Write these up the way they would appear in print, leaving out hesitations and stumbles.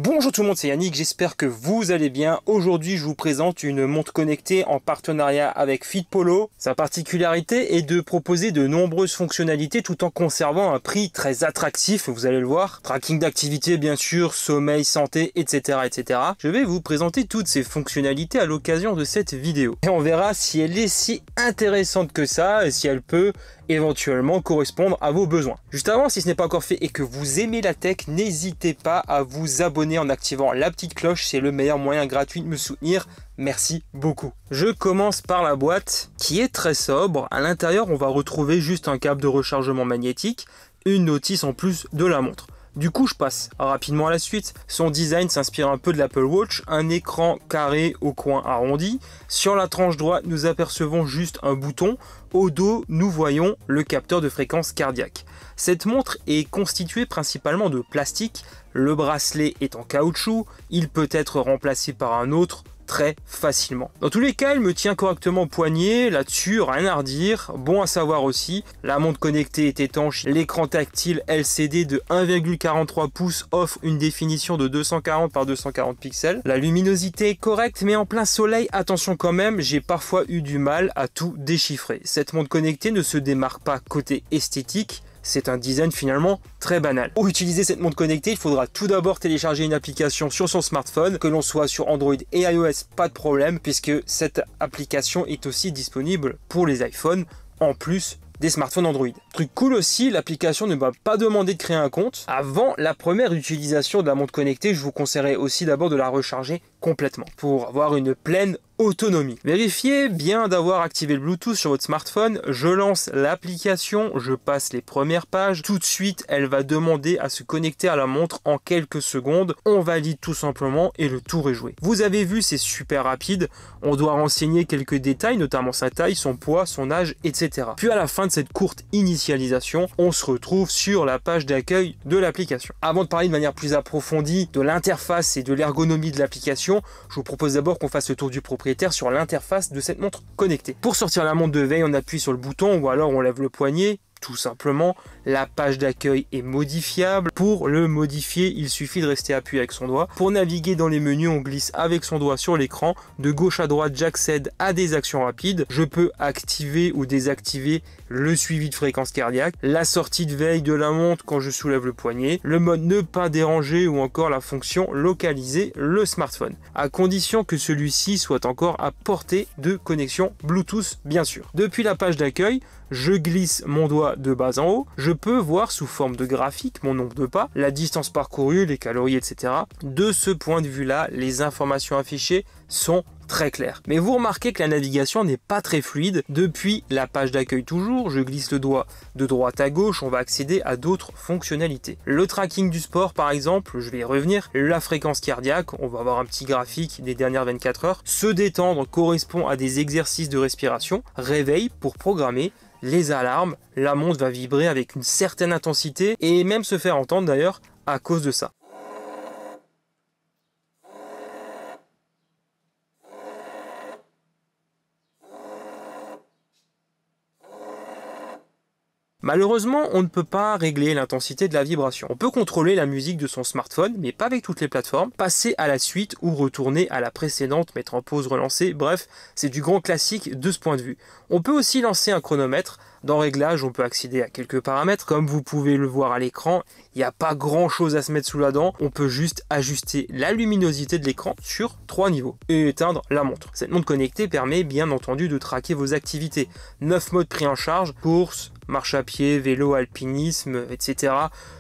Bonjour tout le monde, c'est Yannick, j'espère que vous allez bien. Aujourd'hui, je vous présente une montre connectée en partenariat avec Fitpolo. Sa particularité est de proposer de nombreuses fonctionnalités tout en conservant un prix très attractif, vous allez le voir. Tracking d'activité, bien sûr, sommeil, santé, etc., etc. Je vais vous présenter toutes ces fonctionnalités à l'occasion de cette vidéo. Et on verra si elle est si intéressante que ça et si elle peut éventuellement correspondre à vos besoins. Juste avant, si ce n'est pas encore fait et que vous aimez la tech, n'hésitez pas à vous abonner en activant la petite cloche, c'est le meilleur moyen gratuit de me soutenir. Merci beaucoup. Je commence par la boîte qui est très sobre. À l'intérieur, on va retrouver juste un câble de rechargement magnétique, une notice en plus de la montre. Du coup, je passe rapidement à la suite. Son design s'inspire un peu de l'Apple Watch, un écran carré au coin arrondi. Sur la tranche droite, nous apercevons juste un bouton. Au dos, nous voyons le capteur de fréquence cardiaque. Cette montre est constituée principalement de plastique. Le bracelet est en caoutchouc. Il peut être remplacé par un autre très facilement. Dans tous les cas, il me tient correctement au poignet, là-dessus, rien à redire. Bon à savoir aussi, la montre connectée est étanche, l'écran tactile LCD de 1,43 pouces offre une définition de 240 par 240 pixels. La luminosité est correcte, mais en plein soleil, attention quand même, j'ai parfois eu du mal à tout déchiffrer. Cette montre connectée ne se démarque pas côté esthétique, c'est un design finalement très banal. Pour utiliser cette montre connectée, il faudra tout d'abord télécharger une application sur son smartphone, que l'on soit sur Android et iOS, pas de problème, puisque cette application est aussi disponible pour les iPhones, en plus des smartphones Android. Truc cool aussi, l'application ne m'a pas demandé de créer un compte. Avant la première utilisation de la montre connectée, je vous conseillerais aussi d'abord de la recharger complètement pour avoir une pleine autonomie. Vérifiez bien d'avoir activé le Bluetooth sur votre smartphone. Je lance l'application, je passe les premières pages. Tout de suite, elle va demander à se connecter à la montre en quelques secondes. On valide tout simplement et le tour est joué. Vous avez vu, c'est super rapide. On doit renseigner quelques détails, notamment sa taille, son poids, son âge, etc. Puis à la fin de cette courte initialisation, on se retrouve sur la page d'accueil de l'application. Avant de parler de manière plus approfondie de l'interface et de l'ergonomie de l'application, je vous propose d'abord qu'on fasse le tour du propriétaire sur l'interface de cette montre connectée. Pour sortir la montre de veille, on appuie sur le bouton ou alors on lève le poignet. Tout simplement, la page d'accueil est modifiable. Pour le modifier, il suffit de rester appuyé avec son doigt. Pour naviguer dans les menus, on glisse avec son doigt sur l'écran. De gauche à droite, j'accède à des actions rapides. Je peux activer ou désactiver le suivi de fréquence cardiaque, la sortie de veille de la montre quand je soulève le poignet, le mode ne pas déranger ou encore la fonction localiser le smartphone, à condition que celui-ci soit encore à portée de connexion Bluetooth bien sûr. Depuis la page d'accueil, je glisse mon doigt de bas en haut, je peux voir sous forme de graphique mon nombre de pas, la distance parcourue, les calories, etc. De ce point de vue-là, les informations affichées sont très claires. Mais vous remarquez que la navigation n'est pas très fluide. Depuis la page d'accueil toujours, je glisse le doigt de droite à gauche, on va accéder à d'autres fonctionnalités. Le tracking du sport par exemple, je vais y revenir. La fréquence cardiaque, on va avoir un petit graphique des dernières 24 heures. Se détendre correspond à des exercices de respiration. Réveil pour programmer les alarmes, la montre va vibrer avec une certaine intensité et même se faire entendre d'ailleurs à cause de ça. Malheureusement, on ne peut pas régler l'intensité de la vibration. On peut contrôler la musique de son smartphone, mais pas avec toutes les plateformes, passer à la suite ou retourner à la précédente, mettre en pause, relancer, bref, c'est du grand classique de ce point de vue. On peut aussi lancer un chronomètre. Dans Réglages, on peut accéder à quelques paramètres. Comme vous pouvez le voir à l'écran, il n'y a pas grand chose à se mettre sous la dent. On peut juste ajuster la luminosité de l'écran sur 3 niveaux et éteindre la montre. Cette montre connectée permet bien entendu de traquer vos activités. 9 modes pris en charge, course, marche à pied, vélo, alpinisme, etc.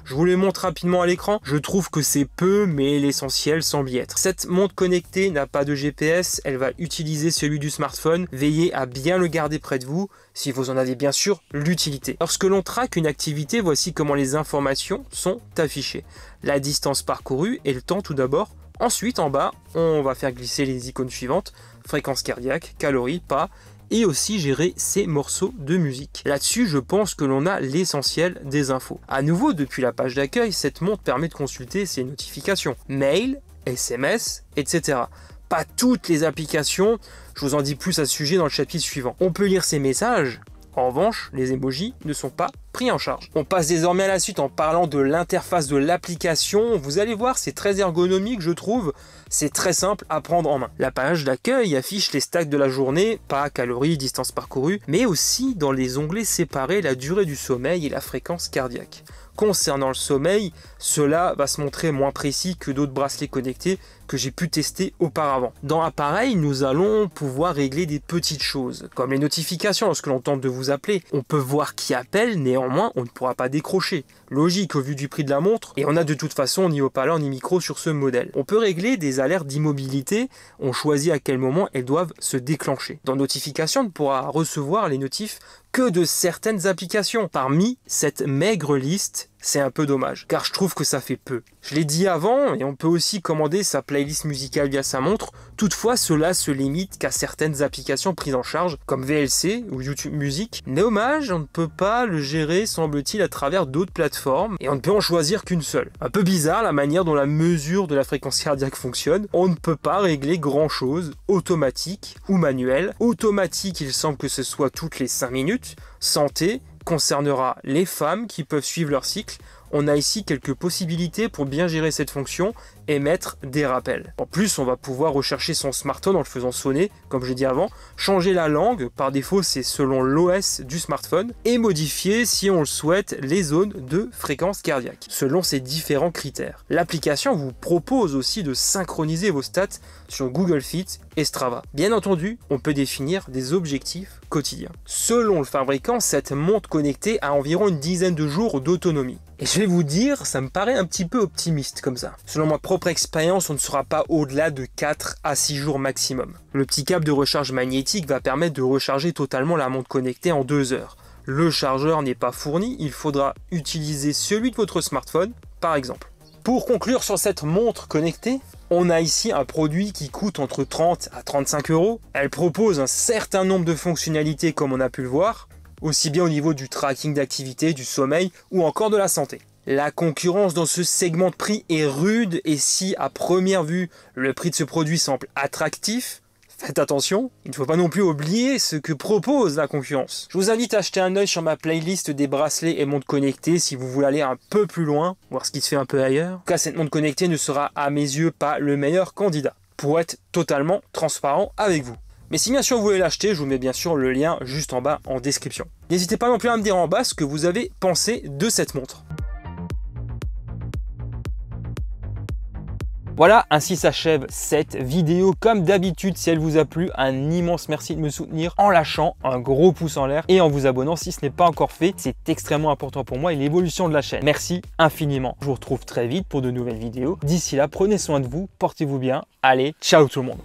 Je vous les montre rapidement à l'écran. Je trouve que c'est peu, mais l'essentiel semble y être. Cette montre connectée n'a pas de GPS, elle va utiliser celui du smartphone. Veillez à bien le garder près de vous, si vous en avez bien sûr l'utilité. Lorsque l'on traque une activité, voici comment les informations sont affichées. La distance parcourue et le temps tout d'abord. Ensuite, en bas, on va faire glisser les icônes suivantes. Fréquence cardiaque, calories, pas, et aussi gérer ses morceaux de musique. Là-dessus, je pense que l'on a l'essentiel des infos. À nouveau, depuis la page d'accueil, cette montre permet de consulter ses notifications, mail, SMS, etc. Pas toutes les applications, je vous en dis plus à ce sujet dans le chapitre suivant. On peut lire ses messages, En revanche, les emojis ne sont pas pris en charge. On passe désormais à la suite en parlant de l'interface de l'application. Vous allez voir, c'est très ergonomique, je trouve. C'est très simple à prendre en main. La page d'accueil affiche les stacks de la journée, pas calories, distance parcourue, mais aussi dans les onglets séparés la durée du sommeil et la fréquence cardiaque. Concernant le sommeil, cela va se montrer moins précis que d'autres bracelets connectés que j'ai pu tester auparavant. Dans l'appareil, nous allons pouvoir régler des petites choses, comme les notifications lorsque l'on tente de vous appeler. On peut voir qui appelle, néanmoins on ne pourra pas décrocher. Logique au vu du prix de la montre, et on a de toute façon ni haut-parleur ni micro sur ce modèle. On peut régler des alertes d'immobilité, on choisit à quel moment elles doivent se déclencher. Dans notifications, on ne pourra recevoir les notifs que de certaines applications. Parmi cette maigre liste, c'est un peu dommage, car je trouve que ça fait peu. Je l'ai dit avant, et on peut aussi commander sa playlist musicale via sa montre. Toutefois, cela se limite qu'à certaines applications prises en charge, comme VLC ou YouTube Music. Dommage, on ne peut pas le gérer, semble-t-il, à travers d'autres plateformes, et on ne peut en choisir qu'une seule. Un peu bizarre la manière dont la mesure de la fréquence cardiaque fonctionne. On ne peut pas régler grand-chose, automatique ou manuel. Automatique, il semble que ce soit toutes les 5 minutes. Santé concernera les femmes qui peuvent suivre leur cycle. On a ici quelques possibilités pour bien gérer cette fonction et mettre des rappels. En plus, on va pouvoir rechercher son smartphone en le faisant sonner, comme j'ai dit avant, changer la langue, par défaut c'est selon l'OS du smartphone, et modifier, si on le souhaite, les zones de fréquence cardiaque, selon ces différents critères. L'application vous propose aussi de synchroniser vos stats sur Google Fit et Strava. Bien entendu, on peut définir des objectifs quotidiens. Selon le fabricant, cette montre connectée a environ une dizaine de jours d'autonomie. Et je vais vous dire, ça me paraît un petit peu optimiste comme ça. Selon ma propre expérience, on ne sera pas au-delà de 4 à 6 jours maximum. Le petit câble de recharge magnétique va permettre de recharger totalement la montre connectée en 2 heures. Le chargeur n'est pas fourni, il faudra utiliser celui de votre smartphone, par exemple. Pour conclure sur cette montre connectée, on a ici un produit qui coûte entre 30 à 35 €. Elle propose un certain nombre de fonctionnalités comme on a pu le voir, aussi bien au niveau du tracking d'activité, du sommeil ou encore de la santé. La concurrence dans ce segment de prix est rude et si à première vue le prix de ce produit semble attractif, faites attention, il ne faut pas non plus oublier ce que propose la concurrence. Je vous invite à jeter un œil sur ma playlist des bracelets et montres connectées si vous voulez aller un peu plus loin, voir ce qui se fait un peu ailleurs. En tout cas, cette montre connectée ne sera à mes yeux pas le meilleur candidat, pour être totalement transparent avec vous. Mais si bien sûr vous voulez l'acheter, je vous mets bien sûr le lien juste en bas en description. N'hésitez pas non plus à me dire en bas ce que vous avez pensé de cette montre. Voilà, ainsi s'achève cette vidéo. Comme d'habitude, si elle vous a plu, un immense merci de me soutenir en lâchant un gros pouce en l'air et en vous abonnant si ce n'est pas encore fait. C'est extrêmement important pour moi et l'évolution de la chaîne. Merci infiniment. Je vous retrouve très vite pour de nouvelles vidéos. D'ici là, prenez soin de vous, portez-vous bien. Allez, ciao tout le monde.